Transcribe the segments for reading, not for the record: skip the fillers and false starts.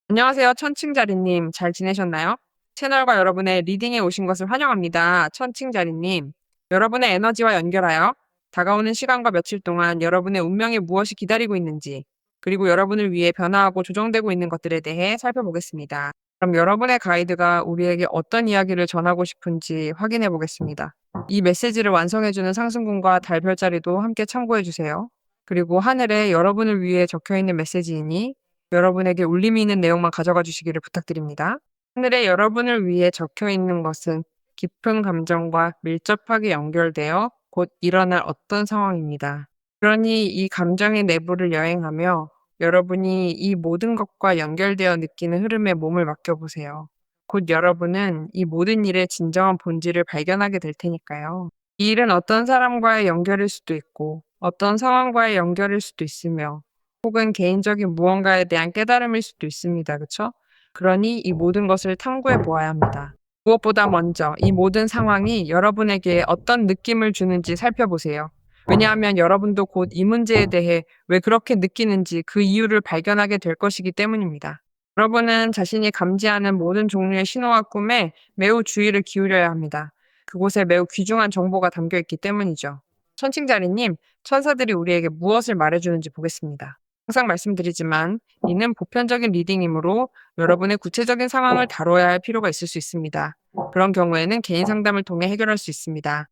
안녕하세요, 천칭자리님. 잘 지내셨나요? 채널과 여러분의 리딩에 오신 것을 환영합니다. 천칭자리님. 여러분의 에너지와 연결하여 다가오는 시간과 며칠 동안 여러분의 운명에 무엇이 기다리고 있는지, 그리고 여러분을 위해 변화하고 조정되고 있는 것들에 대해 살펴보겠습니다. 그럼 여러분의 가이드가 우리에게 어떤 이야기를 전하고 싶은지 확인해 보겠습니다. 이 메시지를 완성해주는 상승군과 달 별자리도 함께 참고해 주세요. 그리고 하늘에 여러분을 위해 적혀 있는 메시지이니 여러분에게 울림이 있는 내용만 가져가 주시기를 부탁드립니다. 하늘에 여러분을 위해 적혀 있는 것은 깊은 감정과 밀접하게 연결되어 곧 일어날 어떤 상황입니다. 그러니 이 감정의 내부를 여행하며 여러분이 이 모든 것과 연결되어 느끼는 흐름에 몸을 맡겨보세요. 곧 여러분은 이 모든 일의 진정한 본질을 발견하게 될 테니까요. 이 일은 어떤 사람과의 연결일 수도 있고 어떤 상황과의 연결일 수도 있으며 혹은 개인적인 무언가에 대한 깨달음일 수도 있습니다. 그쵸? 그러니 이 모든 것을 탐구해 보아야 합니다. 무엇보다 먼저 이 모든 상황이 여러분에게 어떤 느낌을 주는지 살펴보세요. 왜냐하면 여러분도 곧 이 문제에 대해 왜 그렇게 느끼는지 그 이유를 발견하게 될 것이기 때문입니다. 여러분은 자신이 감지하는 모든 종류의 신호와 꿈에 매우 주의를 기울여야 합니다. 그곳에 매우 귀중한 정보가 담겨 있기 때문이죠. 천칭자리님, 천사들이 우리에게 무엇을 말해주는지 보겠습니다. 항상 말씀드리지만 이는 보편적인 리딩이므로 여러분의 구체적인 상황을 다뤄야 할 필요가 있을 수 있습니다. 그런 경우에는 개인 상담을 통해 해결할 수 있습니다.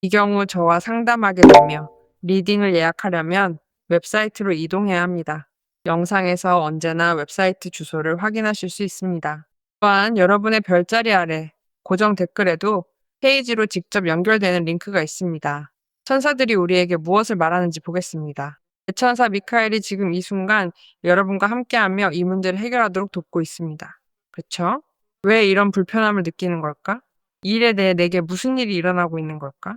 이 경우 저와 상담하게 되며 리딩을 예약하려면 웹사이트로 이동해야 합니다. 영상에서 언제나 웹사이트 주소를 확인하실 수 있습니다. 또한 여러분의 별자리 아래 고정 댓글에도 페이지로 직접 연결되는 링크가 있습니다. 천사들이 우리에게 무엇을 말하는지 보겠습니다. 대천사 미카엘이 지금 이 순간 여러분과 함께하며 이 문제를 해결하도록 돕고 있습니다. 그렇죠? 왜 이런 불편함을 느끼는 걸까? 이 일에 대해 내게 무슨 일이 일어나고 있는 걸까?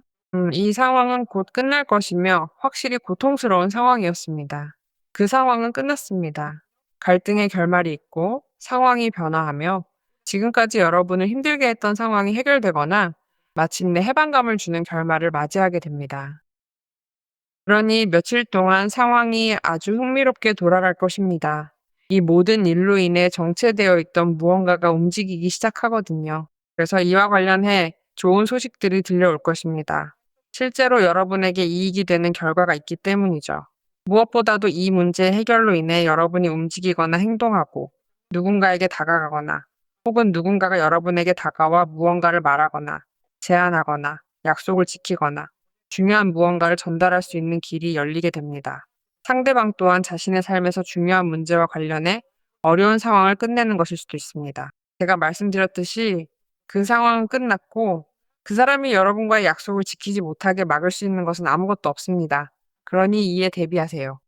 이 상황은 곧 끝날 것이며 확실히 고통스러운 상황이었습니다. 그 상황은 끝났습니다. 갈등의 결말이 있고 상황이 변화하며 지금까지 여러분을 힘들게 했던 상황이 해결되거나 마침내 해방감을 주는 결말을 맞이하게 됩니다. 그러니 며칠 동안 상황이 아주 흥미롭게 돌아갈 것입니다. 이 모든 일로 인해 정체되어 있던 무언가가 움직이기 시작하거든요. 그래서 이와 관련해 좋은 소식들이 들려올 것입니다. 실제로 여러분에게 이익이 되는 결과가 있기 때문이죠. 무엇보다도 이 문제 해결로 인해 여러분이 움직이거나 행동하고 누군가에게 다가가거나 혹은 누군가가 여러분에게 다가와 무언가를 말하거나 제안하거나 약속을 지키거나 중요한 무언가를 전달할 수 있는 길이 열리게 됩니다. 상대방 또한 자신의 삶에서 중요한 문제와 관련해 어려운 상황을 끝내는 것일 수도 있습니다. 제가 말씀드렸듯이 그 상황은 끝났고 그 사람이 여러분과의 약속을 지키지 못하게 막을 수 있는 것은 아무것도 없습니다. 그러니 이에 대비하세요.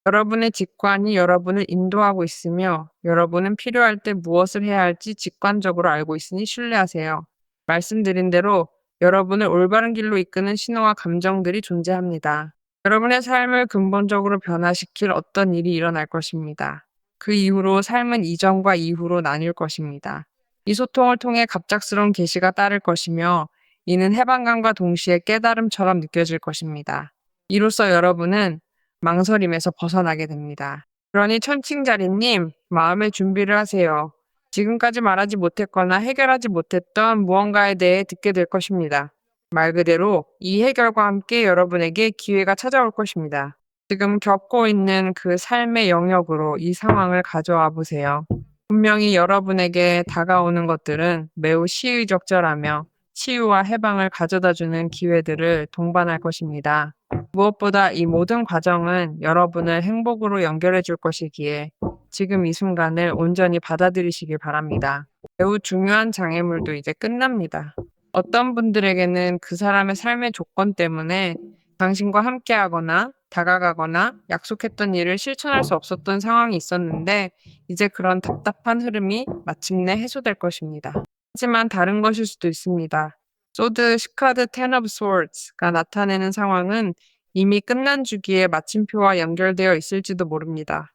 여러분의 직관이 여러분을 인도하고 있으며 여러분은 필요할 때 무엇을 해야 할지 직관적으로 알고 있으니 신뢰하세요. 말씀드린 대로 여러분을 올바른 길로 이끄는 신호와 감정들이 존재합니다. 여러분의 삶을 근본적으로 변화시킬 어떤 일이 일어날 것입니다. 그 이후로 삶은 이전과 이후로 나뉠 것입니다. 이 소통을 통해 갑작스러운 계시가 따를 것이며 이는 해방감과 동시에 깨달음처럼 느껴질 것입니다. 이로써 여러분은 망설임에서 벗어나게 됩니다. 그러니 천칭자리님, 마음의 준비를 하세요. 지금까지 말하지 못했거나 해결하지 못했던 무언가에 대해 듣게 될 것입니다. 말 그대로 이 해결과 함께 여러분에게 기회가 찾아올 것입니다. 지금 겪고 있는 그 삶의 영역으로 이 상황을 가져와 보세요. 분명히 여러분에게 다가오는 것들은 매우 시의적절하며 치유와 해방을 가져다주는 기회들을 동반할 것입니다. 무엇보다 이 모든 과정은 여러분을 행복으로 연결해 줄 것이기에 지금 이 순간을 온전히 받아들이시길 바랍니다. 매우 중요한 장애물도 이제 끝납니다. 어떤 분들에게는 그 사람의 삶의 조건 때문에 당신과 함께하거나 다가가거나 약속했던 일을 실천할 수 없었던 상황이 있었는데 이제 그런 답답한 흐름이 마침내 해소될 것입니다. 하지만 다른 것일 수도 있습니다. 소드, 시카드, 텐 오브 스워드가 나타내는 상황은 이미 끝난 주기에 마침표와 연결되어 있을지도 모릅니다.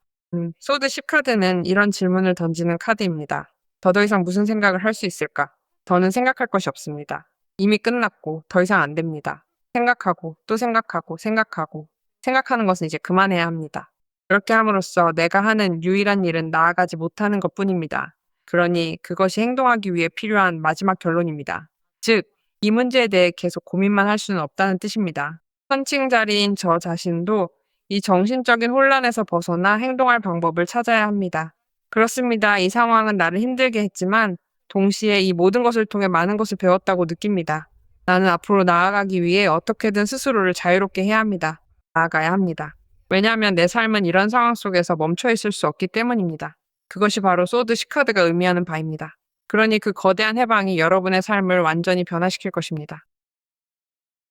소드 10카드는 이런 질문을 던지는 카드입니다. 더 이상 무슨 생각을 할 수 있을까? 더는 생각할 것이 없습니다. 이미 끝났고 더 이상 안 됩니다. 생각하고 또 생각하고 생각하고 생각하는 것은 이제 그만해야 합니다. 그렇게 함으로써 내가 하는 유일한 일은 나아가지 못하는 것뿐입니다. 그러니 그것이 행동하기 위해 필요한 마지막 결론입니다. 즉, 이 문제에 대해 계속 고민만 할 수는 없다는 뜻입니다. 선칭자리인 저 자신도 이 정신적인 혼란에서 벗어나 행동할 방법을 찾아야 합니다. 그렇습니다. 이 상황은 나를 힘들게 했지만 동시에 이 모든 것을 통해 많은 것을 배웠다고 느낍니다. 나는 앞으로 나아가기 위해 어떻게든 스스로를 자유롭게 해야 합니다. 나아가야 합니다. 왜냐하면 내 삶은 이런 상황 속에서 멈춰 있을 수 없기 때문입니다. 그것이 바로 소드 시카드가 의미하는 바입니다. 그러니 그 거대한 해방이 여러분의 삶을 완전히 변화시킬 것입니다.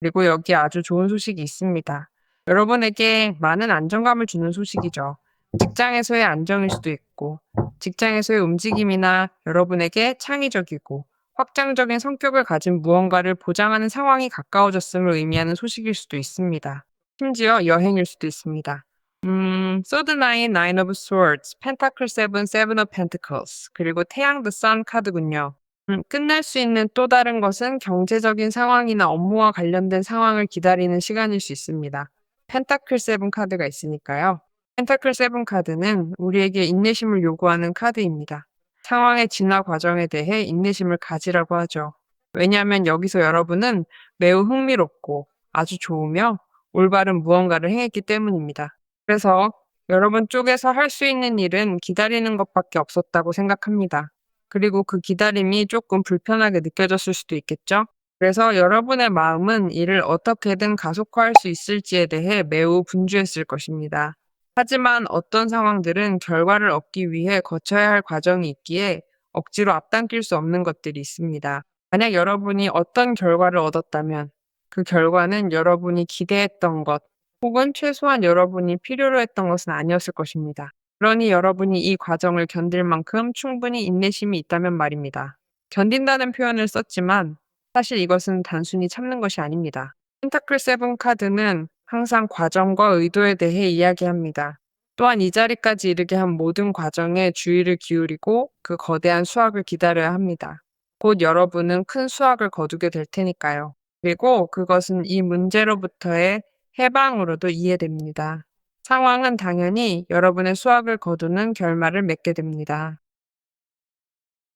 그리고 여기 아주 좋은 소식이 있습니다. 여러분에게 많은 안정감을 주는 소식이죠. 직장에서의 안정일 수도 있고, 직장에서의 움직임이나 여러분에게 창의적이고 확장적인 성격을 가진 무언가를 보장하는 상황이 가까워졌음을 의미하는 소식일 수도 있습니다. 심지어 여행일 수도 있습니다. 소드 나인, 나인 오브 스워드스, 펜타클 세븐, 세븐 오브 펜트클스, 그리고 태양 드 선 카드군요. 끝날 수 있는 또 다른 것은 경제적인 상황이나 업무와 관련된 상황을 기다리는 시간일 수 있습니다. 펜타클 세븐 카드가 있으니까요. 펜타클 세븐 카드는 우리에게 인내심을 요구하는 카드입니다. 상황의 진화 과정에 대해 인내심을 가지라고 하죠. 왜냐하면 여기서 여러분은 매우 흥미롭고 아주 좋으며 올바른 무언가를 행했기 때문입니다. 그래서 여러분 쪽에서 할 수 있는 일은 기다리는 것밖에 없었다고 생각합니다. 그리고 그 기다림이 조금 불편하게 느껴졌을 수도 있겠죠? 그래서 여러분의 마음은 이를 어떻게든 가속화할 수 있을지에 대해 매우 분주했을 것입니다. 하지만 어떤 상황들은 결과를 얻기 위해 거쳐야 할 과정이 있기에 억지로 앞당길 수 없는 것들이 있습니다. 만약 여러분이 어떤 결과를 얻었다면 그 결과는 여러분이 기대했던 것, 혹은 최소한 여러분이 필요로 했던 것은 아니었을 것입니다. 그러니 여러분이 이 과정을 견딜 만큼 충분히 인내심이 있다면 말입니다. 견딘다는 표현을 썼지만 사실 이것은 단순히 참는 것이 아닙니다. 펜타클 세븐 카드는 항상 과정과 의도에 대해 이야기합니다. 또한 이 자리까지 이르게 한 모든 과정에 주의를 기울이고 그 거대한 수확을 기다려야 합니다. 곧 여러분은 큰 수확을 거두게 될 테니까요. 그리고 그것은 이 문제로부터의 해방으로도 이해됩니다. 상황은 당연히 여러분의 수확을 거두는 결말을 맺게 됩니다.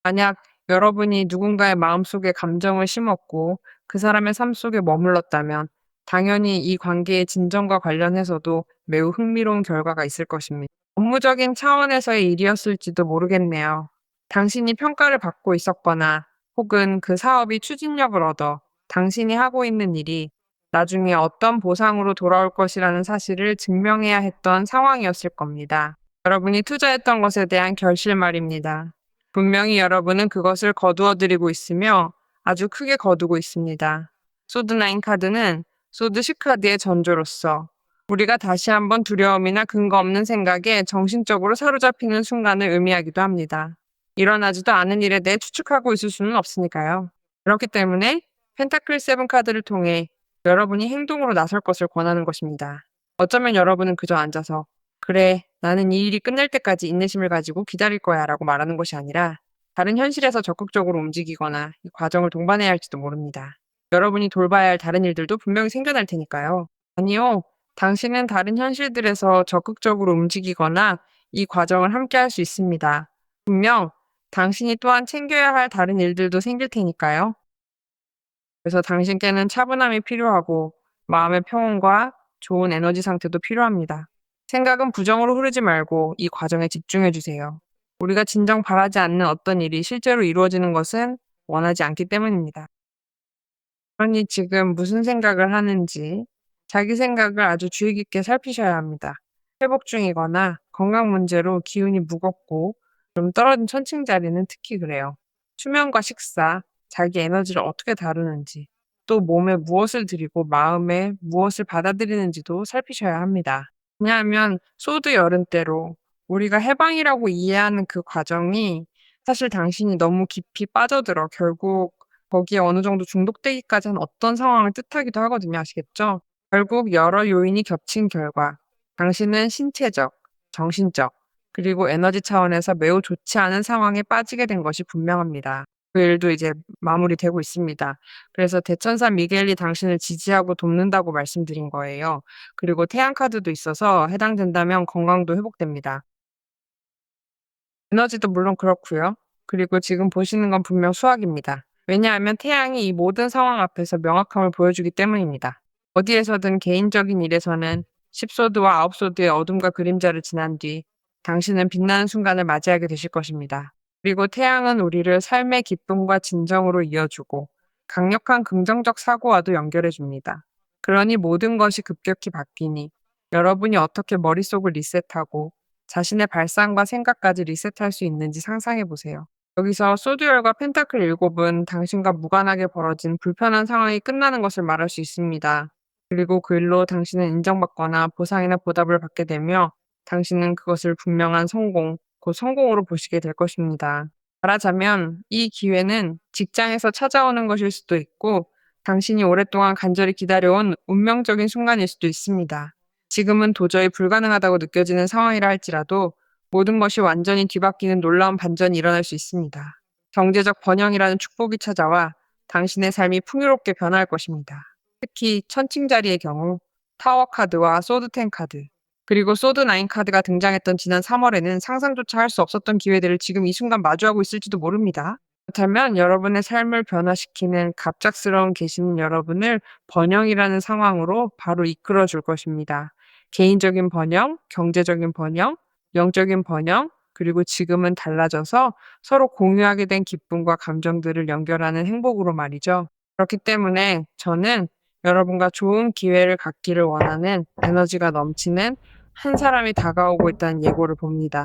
만약 여러분이 누군가의 마음속에 감정을 심었고 그 사람의 삶 속에 머물렀다면 당연히 이 관계의 진정과 관련해서도 매우 흥미로운 결과가 있을 것입니다. 업무적인 차원에서의 일이었을지도 모르겠네요. 당신이 평가를 받고 있었거나 혹은 그 사업이 추진력을 얻어 당신이 하고 있는 일이 나중에 어떤 보상으로 돌아올 것이라는 사실을 증명해야 했던 상황이었을 겁니다. 여러분이 투자했던 것에 대한 결실 말입니다. 분명히 여러분은 그것을 거두어들이고 있으며 아주 크게 거두고 있습니다. 소드9 카드는 소드 10카드의 전조로서 우리가 다시 한번 두려움이나 근거 없는 생각에 정신적으로 사로잡히는 순간을 의미하기도 합니다. 일어나지도 않은 일에 대해 추측하고 있을 수는 없으니까요. 그렇기 때문에 펜타클 7 카드를 통해 여러분이 행동으로 나설 것을 권하는 것입니다. 어쩌면 여러분은 그저 앉아서 그래, 나는 이 일이 끝날 때까지 인내심을 가지고 기다릴 거야 라고 말하는 것이 아니라 다른 현실에서 적극적으로 움직이거나 이 과정을 동반해야 할지도 모릅니다. 여러분이 돌봐야 할 다른 일들도 분명히 생겨날 테니까요. 아니요, 당신은 다른 현실들에서 적극적으로 움직이거나 이 과정을 함께 할 수 있습니다. 분명 당신이 또한 챙겨야 할 다른 일들도 생길 테니까요. 그래서 당신께는 차분함이 필요하고 마음의 평온과 좋은 에너지 상태도 필요합니다. 생각은 부정으로 흐르지 말고 이 과정에 집중해 주세요. 우리가 진정 바라지 않는 어떤 일이 실제로 이루어지는 것은 원하지 않기 때문입니다. 그러니 지금 무슨 생각을 하는지 자기 생각을 아주 주의 깊게 살피셔야 합니다. 회복 중이거나 건강 문제로 기운이 무겁고 좀 떨어진 천칭자리는 특히 그래요. 수면과 식사, 자기 에너지를 어떻게 다루는지, 또 몸에 무엇을 들이고 마음에 무엇을 받아들이는지도 살피셔야 합니다. 왜냐하면 소드 열은 때로 우리가 해방이라고 이해하는 그 과정이 사실 당신이 너무 깊이 빠져들어 결국 거기에 어느 정도 중독되기까지 한 어떤 상황을 뜻하기도 하거든요. 아시겠죠? 결국 여러 요인이 겹친 결과 당신은 신체적, 정신적, 그리고 에너지 차원에서 매우 좋지 않은 상황에 빠지게 된 것이 분명합니다. 그 일도 이제 마무리되고 있습니다. 그래서 대천사 미겔이 당신을 지지하고 돕는다고 말씀드린 거예요. 그리고 태양 카드도 있어서 해당된다면 건강도 회복됩니다. 에너지도 물론 그렇고요. 그리고 지금 보시는 건 분명 수학입니다. 왜냐하면 태양이 이 모든 상황 앞에서 명확함을 보여주기 때문입니다. 어디에서든 개인적인 일에서는 10소드와 9소드의 어둠과 그림자를 지난 뒤 당신은 빛나는 순간을 맞이하게 되실 것입니다. 그리고 태양은 우리를 삶의 기쁨과 진정으로 이어주고 강력한 긍정적 사고와도 연결해 줍니다. 그러니 모든 것이 급격히 바뀌니 여러분이 어떻게 머릿속을 리셋하고 자신의 발상과 생각까지 리셋할 수 있는지 상상해 보세요. 여기서 소듀얼과 펜타클 7은 당신과 무관하게 벌어진 불편한 상황이 끝나는 것을 말할 수 있습니다. 그리고 그 일로 당신은 인정받거나 보상이나 보답을 받게 되며 당신은 그것을 분명한 성공, 곧 성공으로 보시게 될 것입니다. 말하자면 이 기회는 직장에서 찾아오는 것일 수도 있고 당신이 오랫동안 간절히 기다려온 운명적인 순간일 수도 있습니다. 지금은 도저히 불가능하다고 느껴지는 상황이라 할지라도 모든 것이 완전히 뒤바뀌는 놀라운 반전이 일어날 수 있습니다. 경제적 번영이라는 축복이 찾아와 당신의 삶이 풍요롭게 변할 것입니다. 특히 천칭자리의 경우 타워 카드와 소드 10 카드, 그리고 소드 9 카드가 등장했던 지난 3월에는 상상조차 할 수 없었던 기회들을 지금 이 순간 마주하고 있을지도 모릅니다. 그렇다면 여러분의 삶을 변화시키는 갑작스러운 계시는 여러분을 번영이라는 상황으로 바로 이끌어 줄 것입니다. 개인적인 번영, 경제적인 번영, 영적인 번영, 그리고 지금은 달라져서 서로 공유하게 된 기쁨과 감정들을 연결하는 행복으로 말이죠. 그렇기 때문에 저는 여러분과 좋은 기회를 갖기를 원하는 에너지가 넘치는 한 사람이 다가오고 있다는 예고를 봅니다.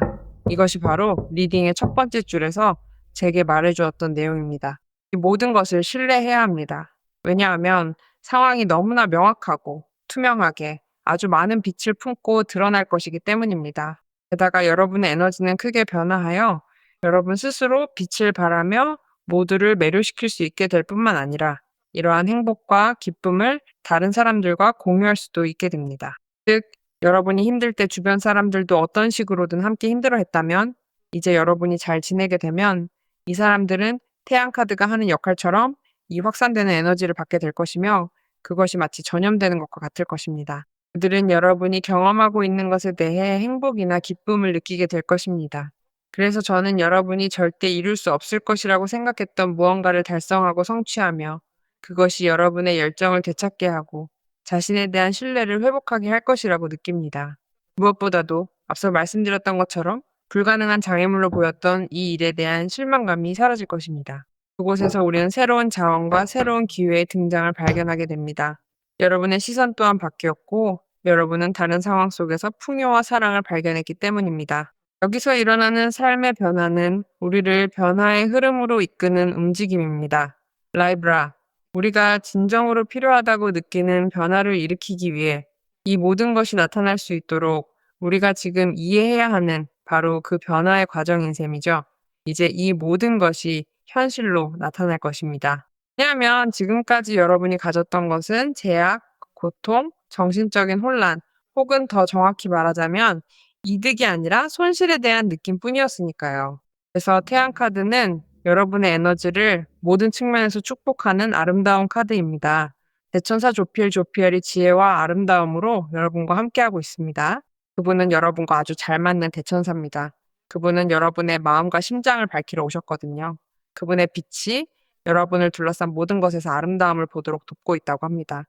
이것이 바로 리딩의 첫 번째 줄에서 제게 말해주었던 내용입니다. 이 모든 것을 신뢰해야 합니다. 왜냐하면 상황이 너무나 명확하고 투명하게 아주 많은 빛을 품고 드러날 것이기 때문입니다. 게다가 여러분의 에너지는 크게 변화하여 여러분 스스로 빛을 발하며 모두를 매료시킬 수 있게 될 뿐만 아니라 이러한 행복과 기쁨을 다른 사람들과 공유할 수도 있게 됩니다. 즉, 여러분이 힘들 때 주변 사람들도 어떤 식으로든 함께 힘들어했다면 이제 여러분이 잘 지내게 되면 이 사람들은 태양 카드가 하는 역할처럼 이 확산되는 에너지를 받게 될 것이며 그것이 마치 전염되는 것과 같을 것입니다. 그들은 여러분이 경험하고 있는 것에 대해 행복이나 기쁨을 느끼게 될 것입니다. 그래서 저는 여러분이 절대 이룰 수 없을 것이라고 생각했던 무언가를 달성하고 성취하며 그것이 여러분의 열정을 되찾게 하고 자신에 대한 신뢰를 회복하게 할 것이라고 느낍니다. 무엇보다도 앞서 말씀드렸던 것처럼 불가능한 장애물로 보였던 이 일에 대한 실망감이 사라질 것입니다. 그곳에서 우리는 새로운 자원과 새로운 기회의 등장을 발견하게 됩니다. 여러분의 시선 또한 바뀌었고 여러분은 다른 상황 속에서 풍요와 사랑을 발견했기 때문입니다. 여기서 일어나는 삶의 변화는 우리를 변화의 흐름으로 이끄는 움직임입니다. 라이브라, 우리가 진정으로 필요하다고 느끼는 변화를 일으키기 위해 이 모든 것이 나타날 수 있도록 우리가 지금 이해해야 하는 바로 그 변화의 과정인 셈이죠. 이제 이 모든 것이 현실로 나타날 것입니다. 왜냐하면 지금까지 여러분이 가졌던 것은 제약, 고통, 정신적인 혼란, 혹은 더 정확히 말하자면 이득이 아니라 손실에 대한 느낌뿐이었으니까요. 그래서 태양 카드는 여러분의 에너지를 모든 측면에서 축복하는 아름다운 카드입니다. 대천사 조피엘이 지혜와 아름다움으로 여러분과 함께하고 있습니다. 그분은 여러분과 아주 잘 맞는 대천사입니다. 그분은 여러분의 마음과 심장을 밝히러 오셨거든요. 그분의 빛이 여러분을 둘러싼 모든 것에서 아름다움을 보도록 돕고 있다고 합니다.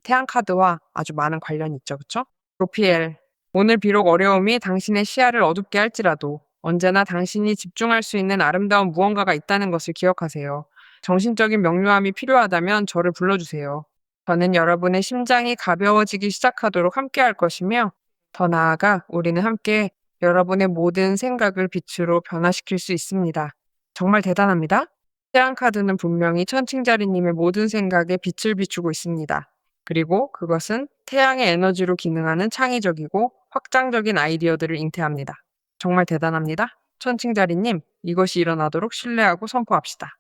태양 카드와 아주 많은 관련이 있죠, 그쵸? 조피엘, 오늘 비록 어려움이 당신의 시야를 어둡게 할지라도 언제나 당신이 집중할 수 있는 아름다운 무언가가 있다는 것을 기억하세요. 정신적인 명료함이 필요하다면 저를 불러주세요. 저는 여러분의 심장이 가벼워지기 시작하도록 함께할 것이며 더 나아가 우리는 함께 여러분의 모든 생각을 빛으로 변화시킬 수 있습니다. 정말 대단합니다. 태양 카드는 분명히 천칭자리님의 모든 생각에 빛을 비추고 있습니다. 그리고 그것은 태양의 에너지로 기능하는 창의적이고 확장적인 아이디어들을 잉태합니다. 정말 대단합니다. 천칭자리님, 이것이 일어나도록 신뢰하고 선포합시다.